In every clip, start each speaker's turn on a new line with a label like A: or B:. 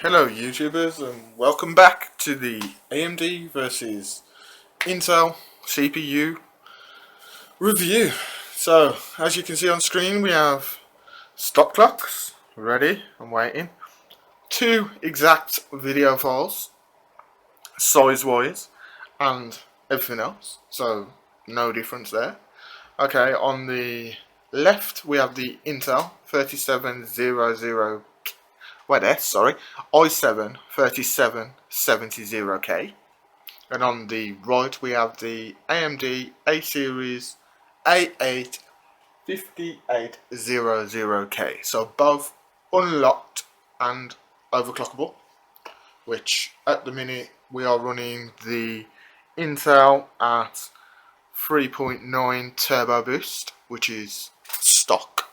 A: Hello YouTubers and welcome back to the AMD versus Intel CPU review. So as you can see on screen we have stop clocks ready and waiting, two exact video files size wise and everything else, so no difference there. Okay, on the left we have the Intel 3700 i7 3770K, and on the right we have the AMD A series A8 5800K. So both unlocked and overclockable, which at the minute we are running the Intel at 3.9 turbo boost, which is stock.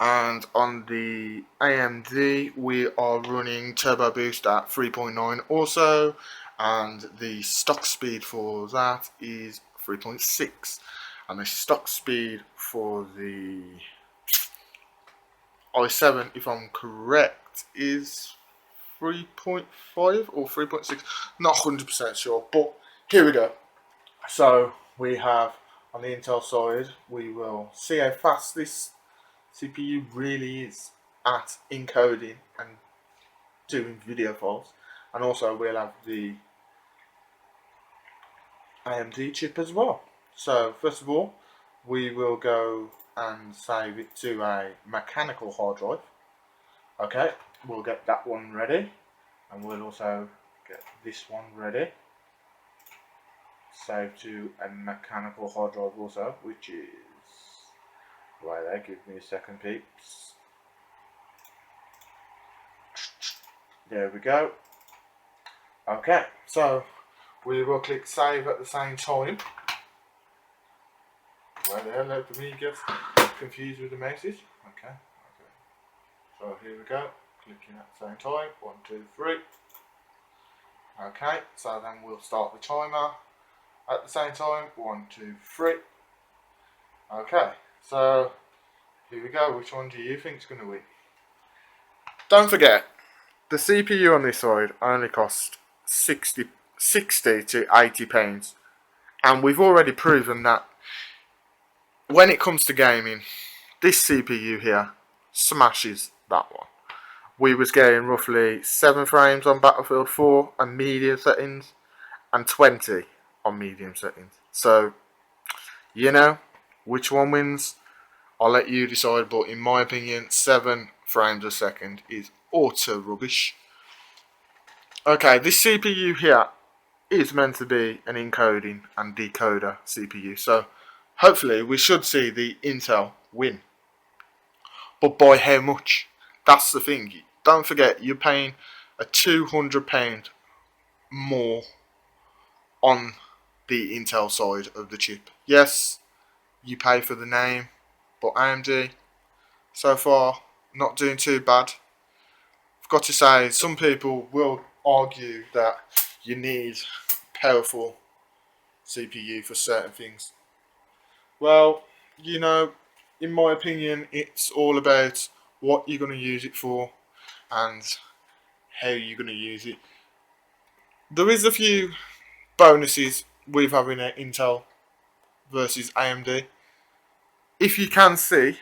A: And on the AMD we are running turbo boost at 3.9 also, and the stock speed for that is 3.6, and the stock speed for the i7, if I'm correct, is 3.5 or 3.6, not 100% sure, but here we go. So we have on the Intel side, we will see how fast this CPU really is at encoding and doing video files, and also we'll have the AMD chip as well. So first of all we will go and save it to a mechanical hard drive. Okay, we'll get that one ready, and we'll also get this one ready, save to a mechanical hard drive also, which is right there. Give me a second, peeps. There we go. Okay, so we will click save at the same time. Why the hell let me get confused with the message? Okay. So here we go. Clicking at the same time. 1, 2, 3. Okay, so then we'll start the timer at the same time. 1, 2, 3. Okay, so here we go. Which one do you think is going to win? Don't forget, the CPU on this side only cost 60 to 80 pounds, and we've already proven that when it comes to gaming, this CPU here smashes that one. We was getting roughly 7 frames on Battlefield 4 and medium settings, and 20 on medium settings. So, you know, which one wins? I'll let you decide, but in my opinion, 7 frames a second is utter rubbish. Okay, this CPU here is meant to be an encoding and decoder CPU, so hopefully we should see the Intel win. But by how much? That's the thing. Don't forget, you're paying a £200 more on the Intel side of the chip. Yes, you pay for the name, but AMD, so far, not doing too bad. I've got to say, some people will argue that you need powerful CPU for certain things. Well, you know, in my opinion, it's all about what you're going to use it for and how you're going to use it. There is a few bonuses with having an Intel versus AMD. If you can see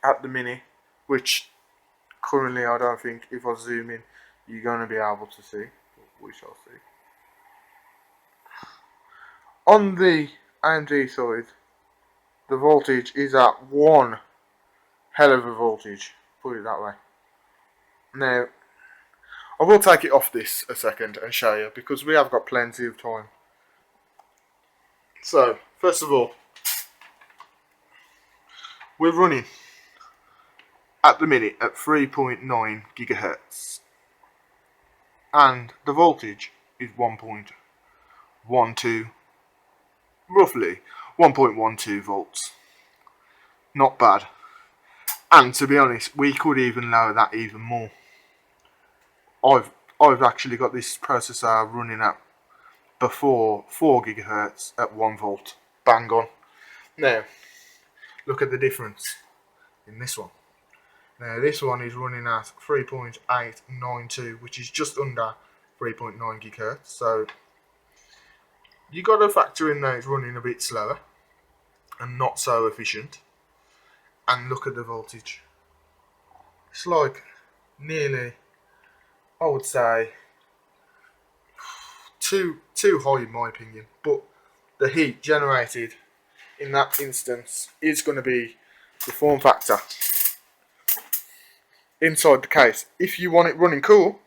A: at the minute, which currently I don't think, if I zoom in, you're going to be able to see, but we shall see. On the AMD side, the voltage is at one hell of a voltage, put it that way. Now, I will take it off this a second and show you, because we have got plenty of time. So, first of all, we're running at the minute at 3.9 gigahertz, and the voltage is 1.12, roughly 1.12 volts. Not bad. And to be honest, we could even lower that even more. I've actually got this processor running at before 4 gigahertz at 1 volt. Bang on. Now, look at the difference in this one. Now this one is running at 3.892, which is just under 3.9 GHz. So you got to factor in that it's running a bit slower and not so efficient. And look at the voltage. It's like nearly, I would say, too high in my opinion. But the heat generated in that instance is going to be the form factor inside the case. If you want it running cool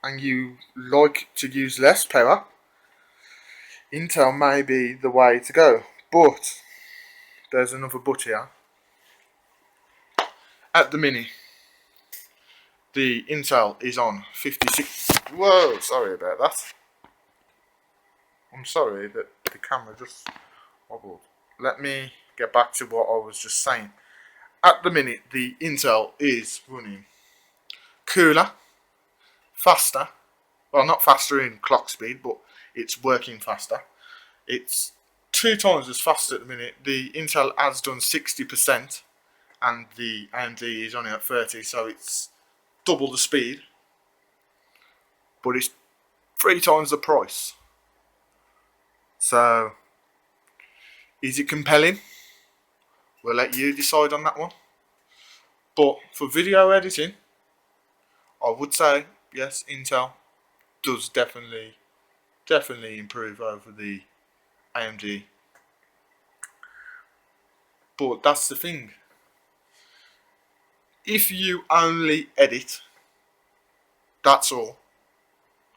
A: and you like to use less power, Intel may be the way to go. But there's another but here. At the minute, the Intel is on 56. Whoa, sorry about that. I'm sorry that the camera just wobbled. Let me get back to what I was just saying. At the minute, the Intel is running cooler, faster. Well, not faster in clock speed, but it's working faster. It's 2 times as fast at the minute. The Intel has done 60%, and the AMD is only at 30, so it's double the speed. But it's 3 times the price. So, is it compelling? We'll let you decide on that one. But for video editing, I would say yes, Intel does definitely improve over the AMD. But that's the thing. If you only edit, that's all,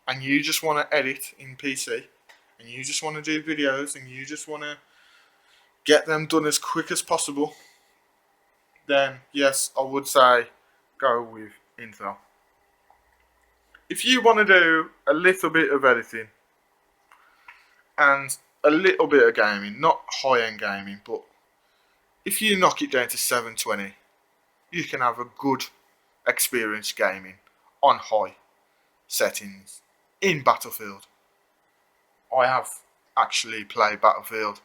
A: and you just want to edit in PC, and you just want to do videos, and you just want to get them done as quick as possible, then yes, I would say go with Intel. If you want to do a little bit of editing and a little bit of gaming, not high-end gaming, but if you knock it down to 720, you can have a good experience gaming on high settings in Battlefield. I have actually played Battlefield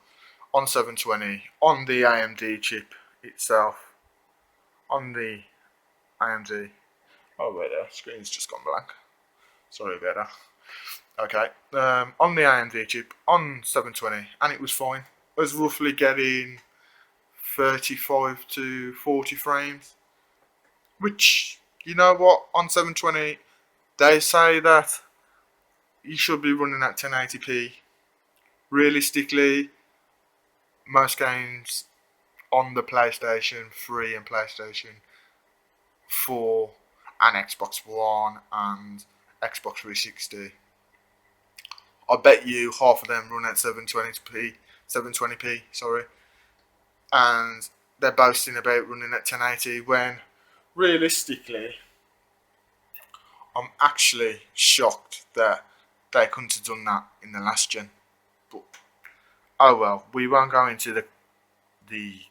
A: on 720 on the AMD chip itself. On the AMD. Oh wait, the screen's just gone blank. Sorry about that. Okay, on the AMD chip on 720, and it was fine. I was roughly getting 35 to 40 frames, which, you know what, on 720 they say that you should be running at 1080p. Realistically, most games on the PlayStation 3 and PlayStation 4 and Xbox One and Xbox 360, I bet you half of them run at 720p, sorry, and they're boasting about running at 1080 when realistically I'm actually shocked that they couldn't have done that in the last gen. But oh well, we won't go into the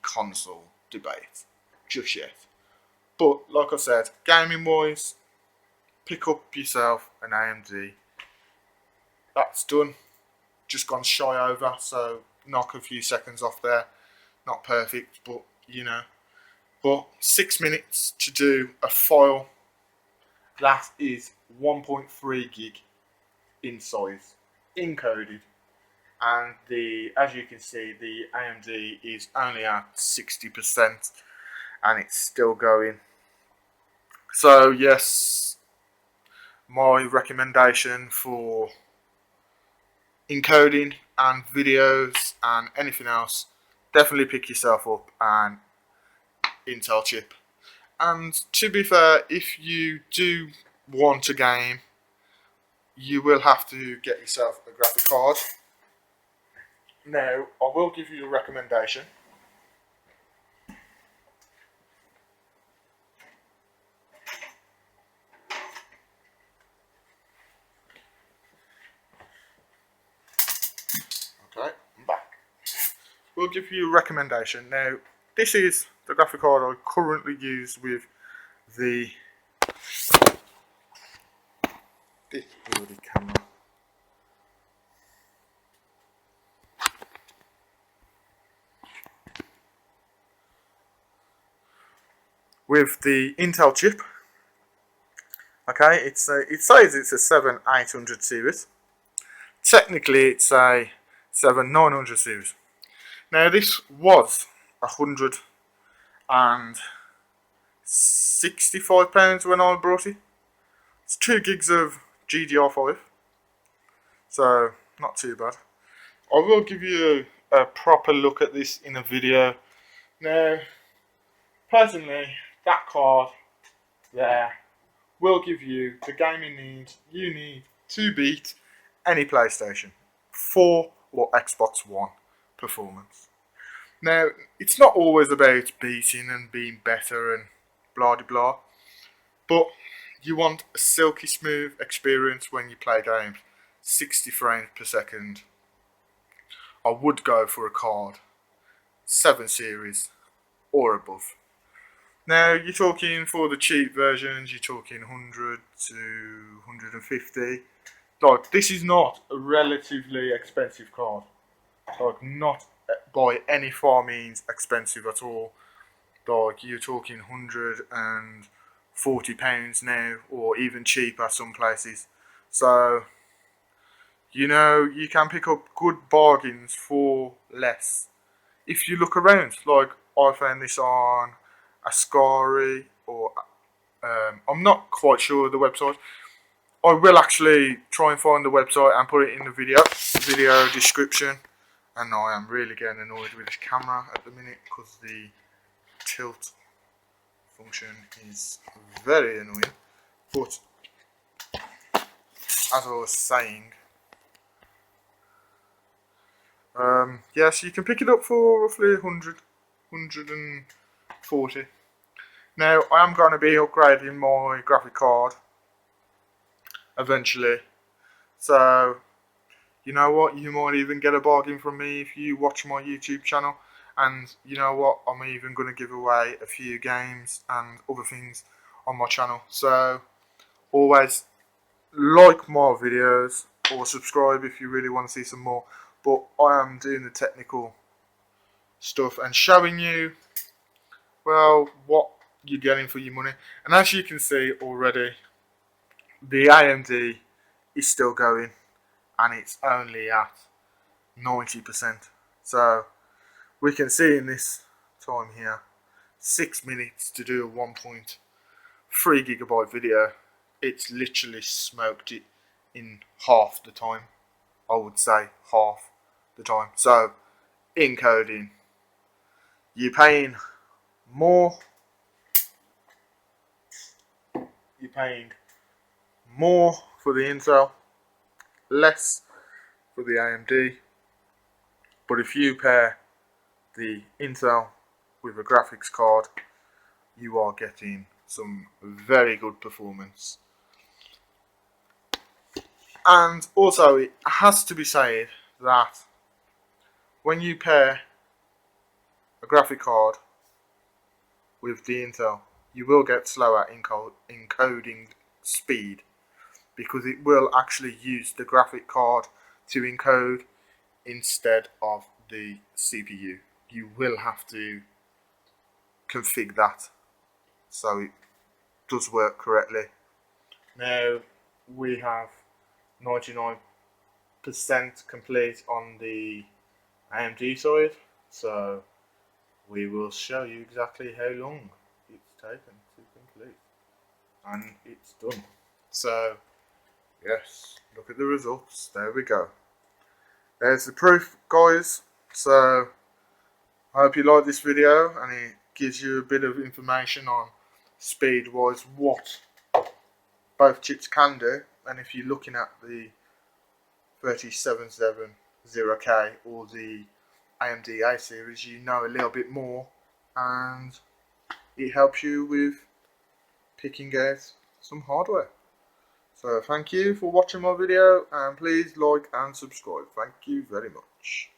A: console debate just yet. But like I said, gaming wise, pick up yourself an AMD. That's done. Just gone shy over, so knock a few seconds off there. Not perfect, but you know. But 6 minutes to do a file that is 1.3 gig in size, encoded. And as you can see, the AMD is only at 60%, and it's still going. So yes, my recommendation for encoding and videos and anything else, definitely pick yourself up an Intel chip. And to be fair, if you do want a game, you will have to get yourself a graphic card. Now, I will give you a recommendation. Okay, I'm back. We'll give you a recommendation. Now, this is the graphic card I currently use with the this bloody camera. with the Intel chip. Okay, it says it's a 7800 series. Technically, it's a 7900 series. Now, this was £165 when I brought it. It's 2 gigs of GDR5, so not too bad. I will give you a proper look at this in a video. Now, personally, that card there will give you the gaming needs you need to beat any PlayStation 4 or Xbox One performance. Now, it's not always about beating and being better and blah de blah, but you want a silky smooth experience when you play games. 60 frames per second. I would go for a card 7 series or above. Now, you're talking for the cheap versions, you're talking 100 to 150. Like, this is not a relatively expensive card. Like, not by any far means expensive at all. Like, you're talking £140 now, or even cheaper some places. So, you know, you can pick up good bargains for less. If you look around, like I found this on Ascari, or I'm not quite sure of the website. I will actually try and find the website and put it in the video description. And I am really getting annoyed with this camera at the minute because the tilt function is very annoying. But as I was saying, yes, you can pick it up for roughly 140. Now, I am going to be upgrading my graphic card eventually. So, you know what? You might even get a bargain from me if you watch my YouTube channel. And you know what? I'm even going to give away a few games and other things on my channel. So, always like my videos or subscribe if you really want to see some more. But I am doing the technical stuff and showing you, well, what you're getting for your money. And as you can see already, the AMD is still going, and it's only at 90%. So we can see in this time here, 6 minutes to do a 1.3 gigabyte video. It's literally smoked it in half the time. I would say half the time. So encoding, you're paying more. You're paying more for the Intel, less for the AMD. But if you pair the Intel with a graphics card, you are getting some very good performance. And also, it has to be said that when you pair a graphic card with the Intel, you will get slower encoding speed, because it will actually use the graphic card to encode instead of the CPU. You will have to configure that so it does work correctly. Now, we have 99% complete on the AMD side, so we will show you exactly how long it's taken to complete, and it's done. So yes, look at the results. There we go. There's the proof, guys. So I hope you like this video, and it gives you a bit of information on speed wise what both chips can do. And if you're looking at the 3770K or the AMD A series, you know a little bit more, and it helps you with picking out some hardware. So thank you for watching my video, and please like and subscribe. Thank you very much.